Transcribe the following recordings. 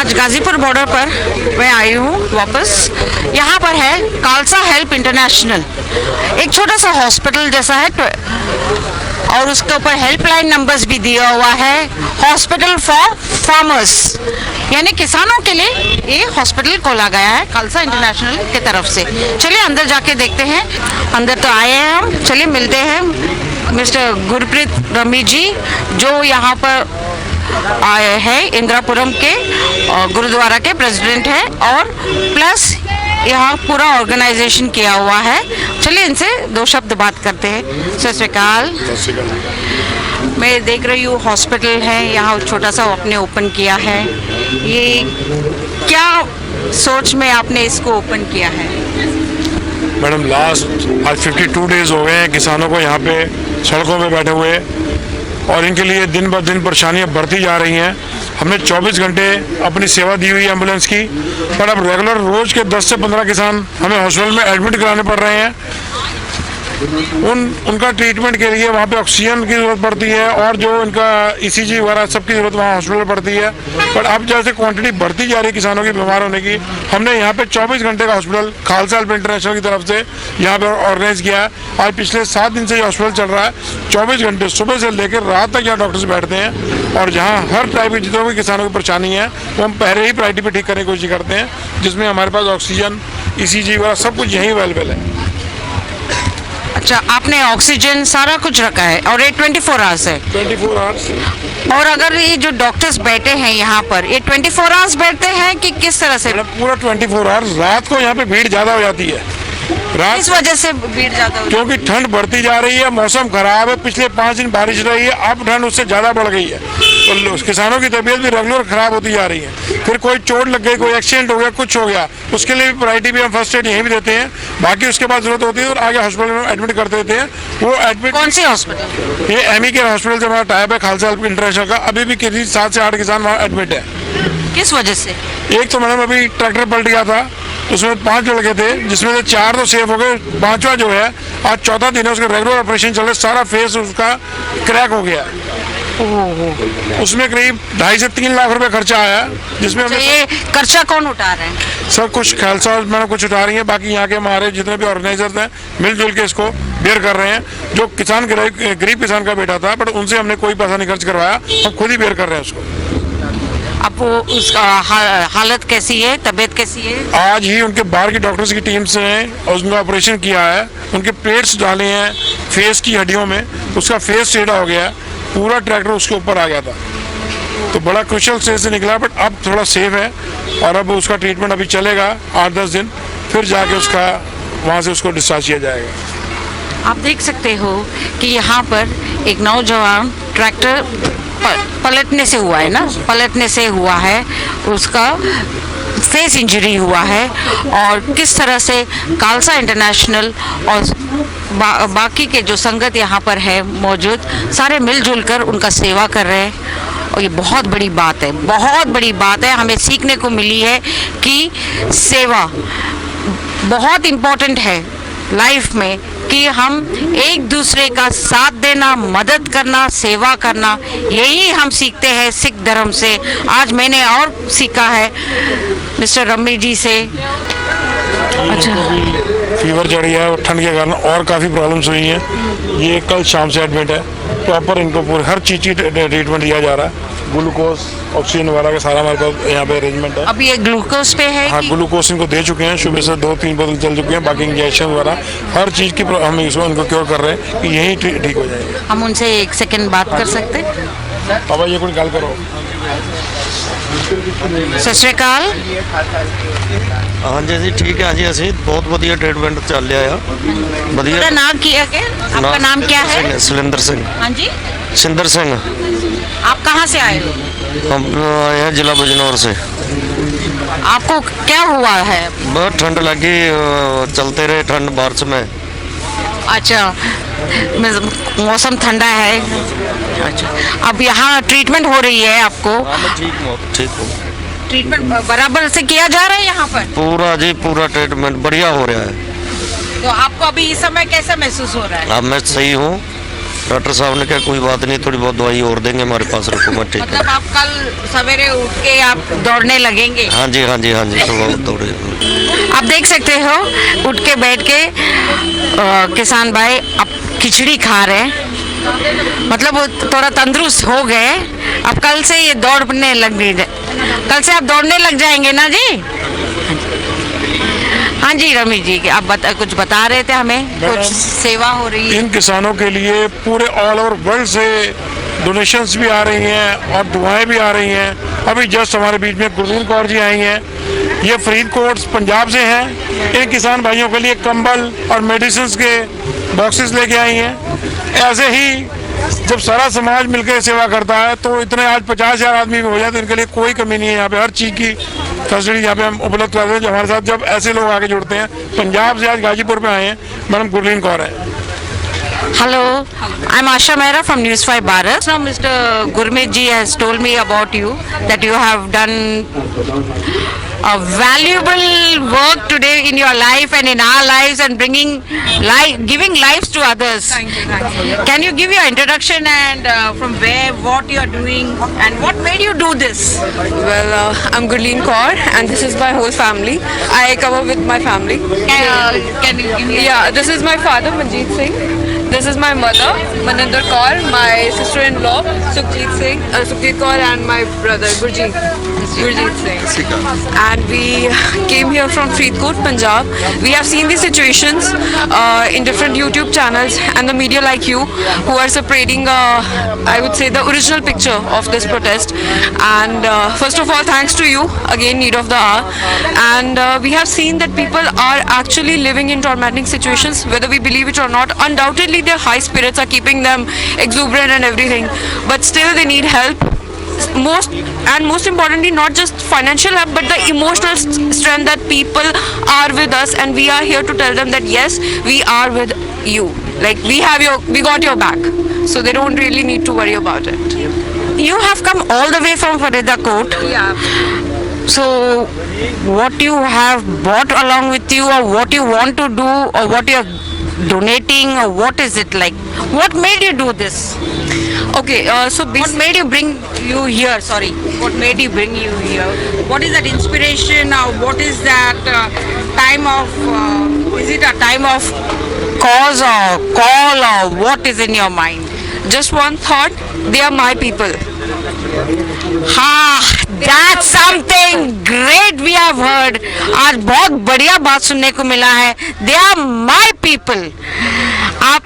आज गाजीपुर बॉर्डर पर मैं आई हूँ वापस। यहाँ पर है खालसा हेल्प इंटरनेशनल, एक छोटा सा हॉस्पिटल जैसा है और उसके ऊपर हेल्पलाइन नंबर्स भी दिया हुआ है। हॉस्पिटल फॉर फार्मर्स, यानी किसानों के लिए ये हॉस्पिटल खोला गया है खालसा इंटरनेशनल की तरफ से। चलिए अंदर जाके देखते हैं। अंदर तो आए हैं हम, चलिए मिलते हैं मिस्टर गुरप्रीत रमी जी, जो यहाँ पर आए हैं इंदिरापुरम के गुरुद्वारा के प्रेसिडेंट हैं और प्लस यहाँ पूरा ऑर्गेनाइजेशन किया हुआ है। चलिए इनसे दो शब्द बात करते हैं। सत श्री अकाल। मैं देख रही हूँ हॉस्पिटल है यहाँ, छोटा सा आपने ओपन किया है। ये क्या सोच में आपने इसको ओपन किया है? मैडम लास्ट आज 52 डेज हो गए हैं किसानों को यहाँ पे सड़कों पे बैठे हुए, और इनके लिए दिन ब दिन परेशानियाँ बढ़ती जा रही हैं। हमने 24 घंटे अपनी सेवा दी हुई है एम्बुलेंस की, पर अब रेगुलर रोज के 10 से 15 किसान हमें हॉस्पिटल में एडमिट कराने पड़ रहे हैं। उनका ट्रीटमेंट के लिए वहाँ पे ऑक्सीजन की ज़रूरत पड़ती है और जो इनका ECG वगैरह सबकी ज़रूरत वहाँ हॉस्पिटल में पड़ती है। पर अब जैसे क्वांटिटी बढ़ती जा रही है किसानों की बीमार होने की, हमने यहाँ पे 24 घंटे का हॉस्पिटल खालसा हेल्प इंटरनेशनल की तरफ से यहाँ पे ऑर्गेनाइज किया है। आज पिछले 7 दिन से ये हॉस्पिटल चल रहा है। 24 घंटे सुबह से लेकर रात तक यहाँ डॉक्टर्स बैठते हैं, और जहाँ हर टाइप की जितने भी किसानों की परेशानी है वो हम पहले ही प्रायोरिटी पर ठीक करने की कोशिश करते हैं, जिसमें हमारे पास ऑक्सीजन ECG वगैरह सब कुछ यहीं अवेलेबल है। अच्छा, आपने ऑक्सीजन सारा कुछ रखा है और ये 24 आवर्स है? 24 आवर्स। और अगर ये जो डॉक्टर्स बैठे हैं यहाँ पर, ये 24 आवर्स बैठते हैं कि किस तरह से? पूरा 24 आवर्स। रात को यहाँ पे भीड़ ज़्यादा हो जाती है। रात इस वजह से भीड़ ज़्यादा हो, क्योंकि ठंड बढ़ती जा रही है, मौसम खराब है, पिछले 5 दिन बारिश रही है, अब ठंड उससे ज़्यादा बढ़ गई है, तो किसानों की तबीयत भी रेगुलर खराब होती जा रही है। फिर कोई चोट लग गई, कोई एक्सीडेंट हो गया, कुछ हो गया, उसके लिए भी प्रायोरिटी भी हम फर्स्ट एड यहीं भी देते हैं। बाकी उसके बाद जरूरत होती है और आगे हॉस्पिटल में एडमिट कर देते हैं। वो एडमिट कौन सी हॉस्पिटल? ये ME के हॉस्पिटल से हमारा टाइप है खालसा हेल्प इंटरनेशनल का। अभी भी किसी 7 से 8 किसान वहाँ एडमिट है। किस वजह से? एक तो मैडम अभी ट्रैक्टर पलट गया था, उसमें 5 लड़के थे, जिसमें से 4 तो सेफ हो गए, 5वां जो है आज 4था दिन है, उसका रेगुलर ऑपरेशन चल रहा है। सारा फेस उसका क्रैक हो गया। उसमें करीब 2.5 से 3 लाख रुपए खर्चा आया, जिसमें ये खर्चा कौन उठा रहे हैं? सर कुछ खालसा मैडम कुछ उठा रही है, बाकी यहाँ के हमारे जितने भी ऑर्गेनाइजर्स हैं मिलजुल के इसको बेयर कर रहे हैं। जो किसान गरीब किसान का बेटा था, बट उनसे हमने कोई पैसा नहीं खर्च करवाया, हम खुद ही बेयर कर रहे हैं उसको। अब वो उसका हालत कैसी है, तबीयत कैसी है? आज ही उनके बाहर की डॉक्टर्स की टीम से और उनका ऑपरेशन किया है, उनके प्लेट्स डाले हैं फेस की हड्डियों में, उसका फेस टेढ़ा हो गया, पूरा ट्रैक्टर उसके ऊपर आ गया था, तो बड़ा क्रूशियल स्टेज से निकला, बट अब थोड़ा सेफ है। और अब उसका ट्रीटमेंट अभी चलेगा 8-10 दिन, फिर जाके उसका वहाँ से उसको डिस्चार्ज किया जाएगा। आप देख सकते हो कि यहाँ पर एक नौजवान ट्रैक्टर पलटने से हुआ है ना, पलटने से हुआ है, उसका फेस इंजरी हुआ है, और किस तरह से खालसा इंटरनेशनल और बाकी के जो संगत यहाँ पर है मौजूद, सारे मिलजुल कर उनका सेवा कर रहे हैं। और ये बहुत बड़ी बात है, बहुत बड़ी बात है। हमें सीखने को मिली है कि सेवा बहुत इम्पोर्टेंट है लाइफ में, कि हम एक दूसरे का साथ देना, मदद करना, सेवा करना, यही हम सीखते हैं सिख धर्म से। आज मैंने और सीखा है मिस्टर रमी जी से। अच्छा, फीवर चढ़ी है और ठंड के कारण और काफ़ी प्रॉब्लम्स हुई हैं। ये कल शाम से एडमिट है, प्रॉपर इनको पूरी हर चीज़ की ट्रीटमेंट दिया जा रहा है। ग्लूकोज, ऑक्सीजन वगैरह का सारा हमारे पास यहाँ पे अरेंजमेंट है। अभी ये ग्लूकोज पे है? हाँ, ग्लूकोज इनको दे चुके हैं, सुबह से 2-3 बोतल चल चुके हैं। बाकी इंजेक्शन वगैरह हर चीज़ की हम इसको उनको क्योर कर रहे हैं कि यही ठीक हो जाएंगे। हम उनसे 1 सेकंड बात कर सकते हैं? बाबा ये कोई गल करो। सत श्री अकाल। हाँ जी ठीक है जी, असी बहुत वधिया ट्रीटमेंट चल रहा है। वधिया। नाम क्या है? आपका नाम क्या है? सुलिंदर सिंह। हाँ जी, सिंदर सिंह। आप कहाँ से आए हो? हम आए हैं जिला बिजनौर से। आपको क्या हुआ है? बहुत ठंड लगी, चलते रहे ठंड बारिश में। अच्छा, मौसम ठंडा है। अच्छा, अब यहाँ ट्रीटमेंट हो रही है आपको? ठीक हूँ। ट्रीटमेंट बराबर से किया जा रहा है यहाँ पर? पूरा जी पूरा ट्रीटमेंट बढ़िया हो रहा है। तो आपको अभी इस समय कैसा महसूस हो रहा है? अब मैं सही हूँ, डॉक्टर साहब ने कहा कोई बात नहीं, थोड़ी बहुत दवाई और देंगे, हमारे पास रखो, मैं ठीक है। मतलब आप कल सवेरे उठ के आप दौड़ने लगेंगे? हाँ जी, हाँ जी, हाँ जी, सुबह दौड़े। आप देख सकते हो उठ के बैठ के किसान भाई अब खिचड़ी खा रहे हैं, मतलब वो थोड़ा तंदुरुस्त हो गए। अब कल से ये दौड़ने लग गए, कल से आप दौड़ने लग जाएंगे ना जी? हाँ जी रमेश जी, आप कुछ बता रहे थे हमें, कुछ सेवा हो रही है? इन किसानों के लिए पूरे ऑल ओवर वर्ल्ड से डोनेशंस भी आ रही हैं और दुआएं भी आ रही हैं। अभी जस्ट हमारे बीच में गुरलीन कौर जी आई हैं, ये फरीदकोट पंजाब से हैं। इन किसान भाइयों के लिए कंबल और मेडिसिन के बॉक्सेस लेके आई हैं। ऐसे ही जब सारा समाज मिलकर सेवा करता है तो इतने आज 50,000 आदमी भी हो जाए तो इनके लिए कोई कमी नहीं है। यहाँ पे हर चीज़ की फैसिलिटी यहाँ पे हम उपलब्ध करते हैं। जो हमारे साथ जब ऐसे लोग आके जुड़ते हैं, पंजाब से आज गाजीपुर पे आए हैं, मैडम गुरलीन कौर है। Hello, I'm Asha Mehra from News 5 Bharat. Now Mr. Gurmeet ji has told me about you, that you have done a valuable work today in your life and in our lives, and giving lives to others. Thank you. Can you give your introduction and from where, what you are doing, and what made you do this? Well, I'm Gurleen Kaur, and this is my whole family. I come up with my family. Can you give me? Yeah, this is my father, Manjeet Singh. This is my mother, Maninder Kaur, my sister-in-law, Sukhjeet Kaur, and my brother, Gurjeet Singh. And we came here from Fरीदकोट, Punjab. We have seen these situations in different YouTube channels and the media like you who are separating, I would say, the original picture of this protest. And first of all, thanks to you, again, need of the hour. And we have seen that people are actually living in tormenting situations, whether we believe it or not. Undoubtedly, their high spirits are keeping them exuberant and everything, but still they need help. Most importantly, not just financial help, but the emotional strength that people are with us, and we are here to tell them that yes, we are with you. Like we got your back, so they don't really need to worry about it. You have come all the way from Faridakot. Yeah. So, what you have brought along with you, or what you want to do, or what you are donating, or what is it like? What made you do this? Okay. So What made you bring you here? Sorry, what made you bring you here? What is that inspiration, or what is that time of? Is it a time of cause or call, or what is in your mind? just one thought: they are my people. हाँ, that's something great we have heard. आज बहुत बढ़िया बात सुनने को मिला है. They are my people. आप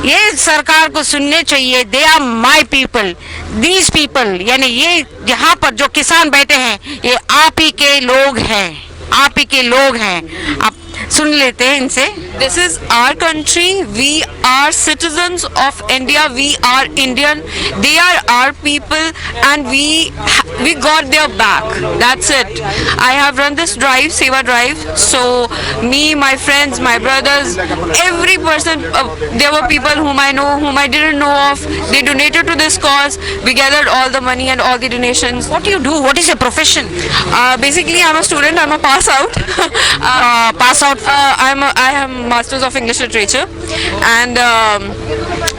ये सरकार को सुनने चाहिए. They are my people. These people, यानी ये यहाँ पर जो किसान बैठे हैं, ये आप ही के लोग हैं. आप ही के लोग हैं. आप सुन लेते हैं इनसे. This is our country. We are citizens of India. We are Indian. They are our people, and we got their back. That's it. I have run this drive, Seva Drive. So me, my friends, my brothers, every person. There were people whom I know, whom I didn't know of. They donated to this cause. We gathered all the money and all the donations. What do you do? What is your profession? Basically, I'm a student. I'm a pass out. Pass out. I am Masters of English Literature, and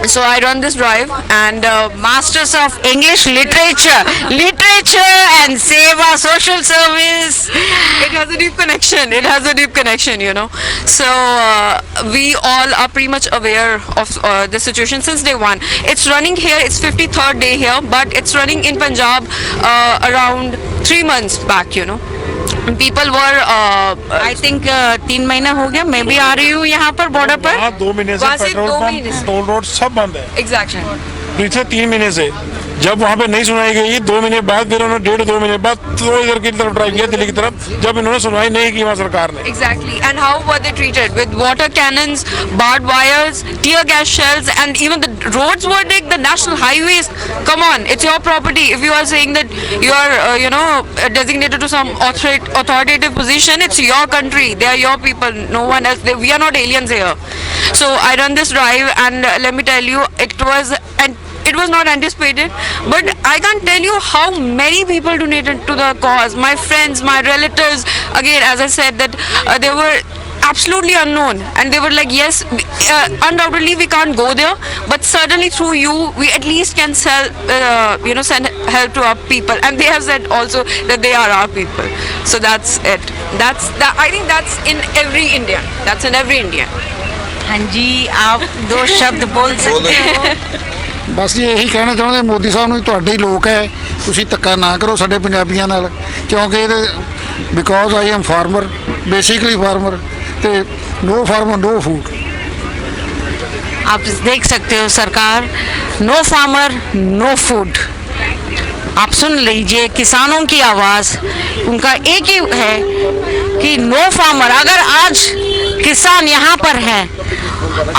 so I run this drive. And Masters of English Literature and Seva Social Service. it has a deep connection. It has a deep connection, you know. So we all are pretty much aware of the situation since day one. It's running here. It's 53rd day here, but it's running in Punjab around 3 months back, you know. People were I think 3 महीना हो गया. मैं भी आ रही हूँ यहाँ पर border पर. यहाँ 2 महीने से वहाँ से पेट्रोल 2 पंप, महीने से। टोल रोड सब बंद है. exactly. पिछले 3 महीने से जब वहाँ पे नहीं सुनाई गई, 2 महीने बाद फिर उन्होंने 1.5-2 महीने बाद तो इधर की तरफ ड्राइव किया, दिल्ली की तरफ, जब इन्होंने सुनवाई नहीं की वहाँ सरकार ने. Exactly. And how were they treated? With water cannons, barbed wires, tear gas shells, and even the roads were like the national highways. Come on, it's your property. If you are saying that you are, designated to some authoritative position, it's your country. They are your people. No one else. We are not aliens here. So I run this drive, and let me tell you, it was not anticipated, but I can't tell you how many people donated to the cause. My friends, my relatives. Again, as I said, that there were absolutely unknown, and they were like, yes, undoubtedly we can't go there, but certainly through you we at least can send help to our people, and they have said also that they are our people. So that's it. I think that's in every Indian. That's in every Indian. हाँ जी, आप 2 शब्द बोल सकते हो? ਬਸ ਜੀ ਇਹੀ ਕਹਿਣਾ ਚਾਹੁੰਦੇ ਮੋਦੀ ਸਾਹਿਬ ਨੂੰ, ਤੁਹਾਡੇ ਹੀ ਲੋਕ ਹੈ, ਤੁਸੀਂ ਧੱਕਾ ਨਾ ਕਰੋ ਸਾਡੇ ਪੰਜਾਬੀਆਂ ਨਾਲ, ਕਿਉਂਕਿ ਇਹਦੇ because I am farmer, basically farmer, ਤੇ नो फार्मर नो फूड। आप देख सकते हो सरकार, नो फार्मर नो फूड। आप सुन लीजिए किसानों की आवाज़, उनका एक ही है कि नो फार्मर। अगर आज किसान यहाँ पर है,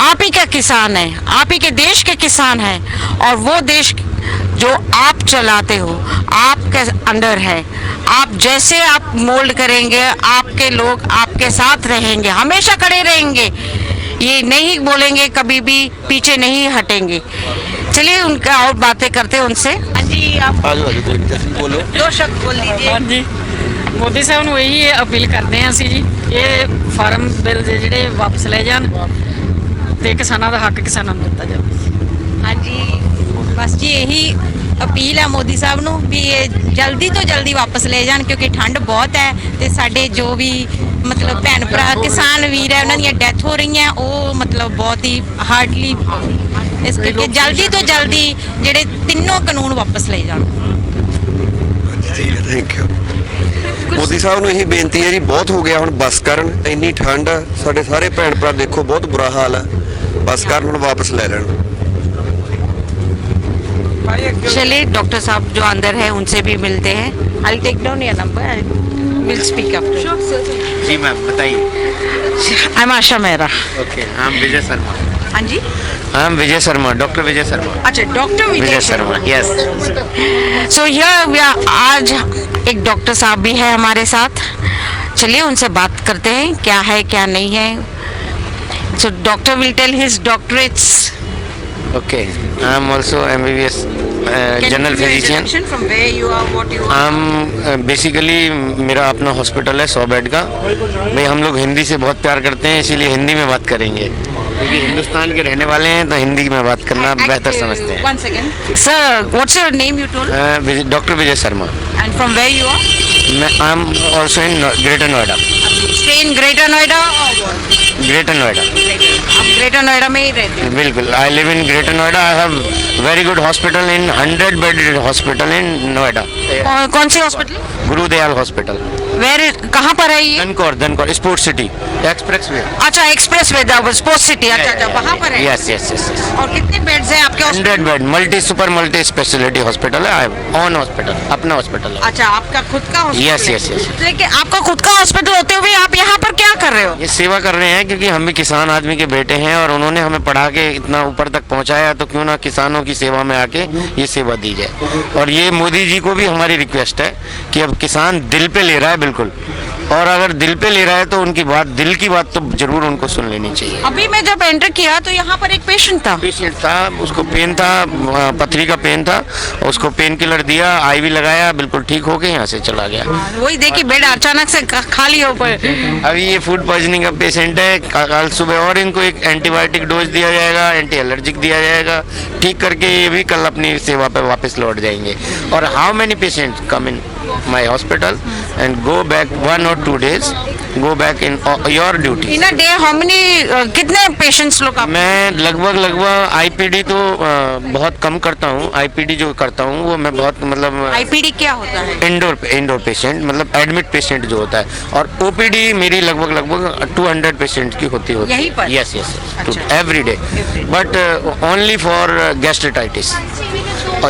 आप ही का किसान है, आप ही के देश के किसान हैं, और वो देश जो आप चलाते हो आपके अंडर है। आप जैसे आप मोल्ड करेंगे, आपके लोग आपके साथ रहेंगे, हमेशा खड़े रहेंगे, ये नहीं बोलेंगे, कभी भी पीछे नहीं हटेंगे। चलिए उनका और बातें करते हैं उनसे। हाँ जी, आप बोलो 2 शब्द बोल दीजिए। हाँ जी, ਮੋਦੀ ਸਾਹਿਬ ਨੂੰ ਇਹੀ ਅਪੀਲ ਕਰਦੇ ਹਾਂ ਅਸੀਂ ਜੀ, ਇਹ ਫਾਰਮ ਬਿੱਲ ਦੇ ਜਿਹੜੇ ਵਾਪਸ ਲੈ ਜਾਣ ਤੇ ਕਿਸਾਨਾਂ ਦਾ ਹੱਕ ਕਿਸਾਨਾਂ ਨੂੰ ਦਿੱਤਾ ਜਾਵੇ। ਹਾਂਜੀ, ਬਸ ਜੀ ਇਹੀ ਅਪੀਲ ਹੈ ਮੋਦੀ ਸਾਹਿਬ ਨੂੰ ਵੀ ਇਹ ਜਲਦੀ ਤੋਂ ਜਲਦੀ ਵਾਪਸ ਲੈ ਜਾਣ, ਕਿਉਂਕਿ ਠੰਡ ਬਹੁਤ ਹੈ ਤੇ ਸਾਡੇ ਜੋ ਵੀ ਮਤਲਬ ਭੈਣ ਭਰਾ ਕਿਸਾਨ ਵੀਰ ਹੈ ਉਹਨਾਂ ਦੀਆਂ ਡੈਥ ਹੋ ਰਹੀਆਂ, ਉਹ ਮਤਲਬ ਬਹੁਤ ਹੀ ਹਾਰਡਲੀ, ਇਸ ਕਰਕੇ ਜਲਦੀ ਤੋਂ ਜਲਦੀ ਜਿਹੜੇ ਤਿੰਨੋਂ ਕਾਨੂੰਨ ਵਾਪਸ ਲੈ ਜਾਣ। Thank you. ਮੋਦੀ ਸਾਹਿਬ ਨੂੰ ਇਹੀ ਬੇਨਤੀ ਹੈ ਜੀ, ਬਹੁਤ ਹੋ ਗਿਆ ਹੁਣ, ਬੱਸ ਕਰਨ, ਇੰਨੀ ਠੰਡ ਆ, ਸਾਡੇ ਸਾਰੇ ਭੈਣ ਭਰਾ ਦੇਖੋ ਬਹੁਤ ਬੁਰਾ ਹਾਲ ਹੈ, ਬੱਸ ਕਰਨ ਹੁਣ ਵਾਪਸ ਲੈ ਲੈਣ। चलिए डॉक्टर साहब जो अंदर है उनसे भी मिलते हैं। I take down your number, will speak after. जी मैम बताइए। I am Asha Mehra. Okay, I am Vijay Sharma. हाँ जी, I am Vijay Sharma, doctor Vijay Sharma. अच्छा, doctor Vijay Sharma, yes. So here आज एक डॉक्टर साहब भी है हमारे साथ। चलिए उनसे बात करते हैं, क्या है क्या नहीं है। So doctor will tell his doctorates. Okay, I am also MBBS general physician. From where you are, what you are? I am basically, मेरा अपना हॉस्पिटल है 100 बेड का। भाई हम लोग हिंदी से बहुत प्यार करते हैं, इसीलिए हिंदी में बात करेंगे, क्योंकि हिंदुस्तान के रहने वाले हैं तो हिंदी में बात करना बेहतर समझते हैं। One second. Sir, what's your name you told? Doctor Vijay Sharma. And from where you are? मैं आई am also in greater Noida. Stay in Greater Noida or what? Greater Noida, आप ग्रेटर नोएडा में ही रहते हो? बिल्कुल। I live in greater Noida. I have very good hospital in 100 bed hospital in Noida. कौन सी hospital? Gurudayal hospital, कहाँ पर है ये? Dhankaur sports city express way. अच्छा, एक्सप्रेस वे स्पोर्ट्स सिटी। अच्छा, वहाँ पर है। Yes yes yes. और कितने बेड्स हैं आपके 100 बेड मल्टी स्पेशलिटी हॉस्पिटल है। ऑन हॉस्पिटल, अपना हॉस्पिटल है। अच्छा, आपका खुद का हॉस्पिटल? Yes yes yes. लेकिन आपका खुद का हॉस्पिटल होते हुए आप यहाँ पर क्या कर रहे हो? ये सेवा कर रहे हैं, क्योंकि हम भी किसान आदमी के बेटे हैं और उन्होंने हमें पढ़ा के इतना ऊपर तक पहुंचाया, तो क्यों ना किसानों की सेवा में आके ये सेवा दी जाए। और ये मोदी जी को भी हमारी रिक्वेस्ट है कि अब किसान दिल पे ले रहा है, बिल्कुल, और अगर दिल पे ले रहा है तो उनकी बात, दिल की बात तो जरूर उनको सुन लेनी चाहिए। अभी मैं जब एंटर किया तो यहाँ पर एक पेशेंट था। पेशेंट था, उसको पेन था, पथरी का पेन था, उसको पेन किलर दिया, IV लगाया, बिल्कुल ठीक हो के यहाँ से चला गया। वही देखिए, बेड अचानक से खाली हो पर। अभी ये फूड पॉइजनिंग का पेशेंट है, कल सुबह और इनको एक एंटीबायोटिक डोज दिया जाएगा, एंटी एलर्जिक दिया जाएगा, ठीक करके ये भी कल अपनी सेवा पे वापस लौट जाएंगे। और how many patient come in my hospital and go back 1 or 2 days, go back in your duty. In a day how many, कितने पेशेंट्स लोग आप? मैं लगभग IPD तो बहुत कम करता हूँ। IPD जो करता हूँ वो मैं बहुत, मतलब IPD क्या होता है? इंडोर पेशेंट, मतलब एडमिट पेशेंट जो होता है। और OPD मेरी लगभग 200 पेशेंट की होती है यहीं पर? यस यस, अच्छा। Every day, but only for gastritis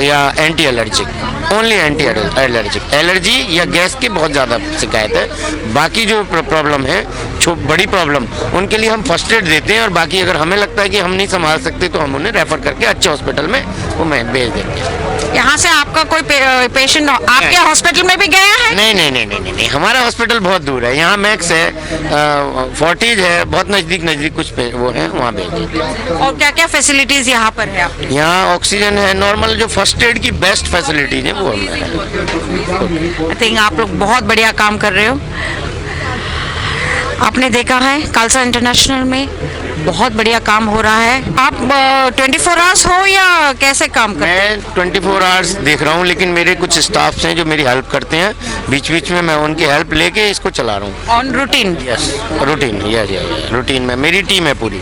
या anti allergic, only anti allergic. Allergy या गैस की बहुत ज़्यादा शिकायत है। बाकी जो प्रॉब्लम है, बड़ी प्रॉब्लम, उनके लिए हम फर्स्ट एड देते हैं, और बाकी अगर हमें लगता है कि हम नहीं संभाल सकते तो हम उन्हें रेफर करके अच्छे हॉस्पिटल में वो मैं भेज देते हैं। यहाँ से आपका कोई पेशेंट आपके हॉस्पिटल में भी गया है? नहीं, हमारा हॉस्पिटल बहुत दूर है। यहाँ मैक्स है, फोर्टीज है, बहुत नज़दीक कुछ वो है, वहाँ भेज देते हैं। और क्या क्या फैसिलिटीज यहाँ पर है आपकी? यहाँ ऑक्सीजन है, नॉर्मल जो फर्स्ट एड की बेस्ट फैसिलिटीज है वो हमें है। आई थिंक आप लोग बहुत बढ़िया काम कर रहे हो। आपने देखा है खालसा इंटरनेशनल में बहुत बढ़िया काम हो रहा है। आप 24 आवर्स हो या कैसे काम करते हैं? मैं 24 आवर्स देख रहा हूँ, लेकिन मेरे कुछ स्टाफ्स हैं जो मेरी हेल्प करते हैं, बीच बीच में मैं उनकी हेल्प लेके इसको चला रहा हूँ। On routine? Yes, routine, yes, routine में मेरी टीम है पूरी,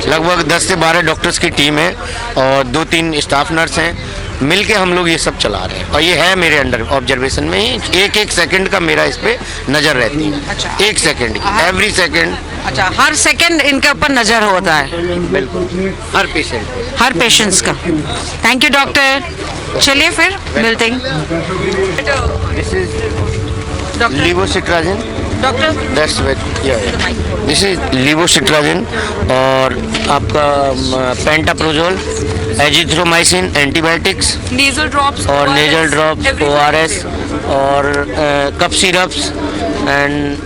लगभग 10 से 12 डॉक्टर्स की टीम है और 2-3 स्टाफ नर्स हैं, मिलके हम लोग ये सब चला रहे हैं। और ये है मेरे अंडर ऑब्जर्वेशन में ही, एक सेकंड का मेरा इस पे नजर रहती है। अच्छा। 1 सेकंड की, एवरी सेकंड। अच्छा, हर सेकंड इनके ऊपर नजर होता है? बिल्कुल, हर पेशेंट, हर पेशेंट्स का। Thank you doctor. चलिए फिर मिलते हैं। This is doctor levocetirizine, doctor that's this is levocetirizine और आपका pantoprazole, azithromycin, antibiotics Nasal drops. और ORS, nasal drops, everything. ORS और cough syrups and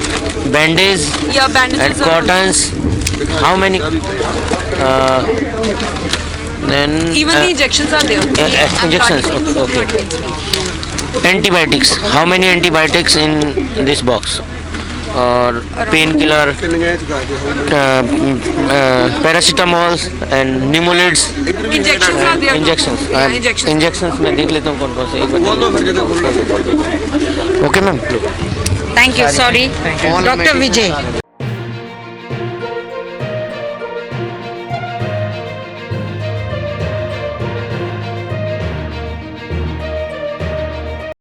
bandage Yeah, bandages. and cottons. How many? Then Even the injections are there. injections. Okay. Antibiotics. How many antibiotics in this box? और pain killer, paracetamol and nimulids. Injections are there. Injections, Yeah, injections. Injections मैं देख लेता हूँ कौन कौन से। Okay ma'am. Thank you. Sorry doctor Vijay.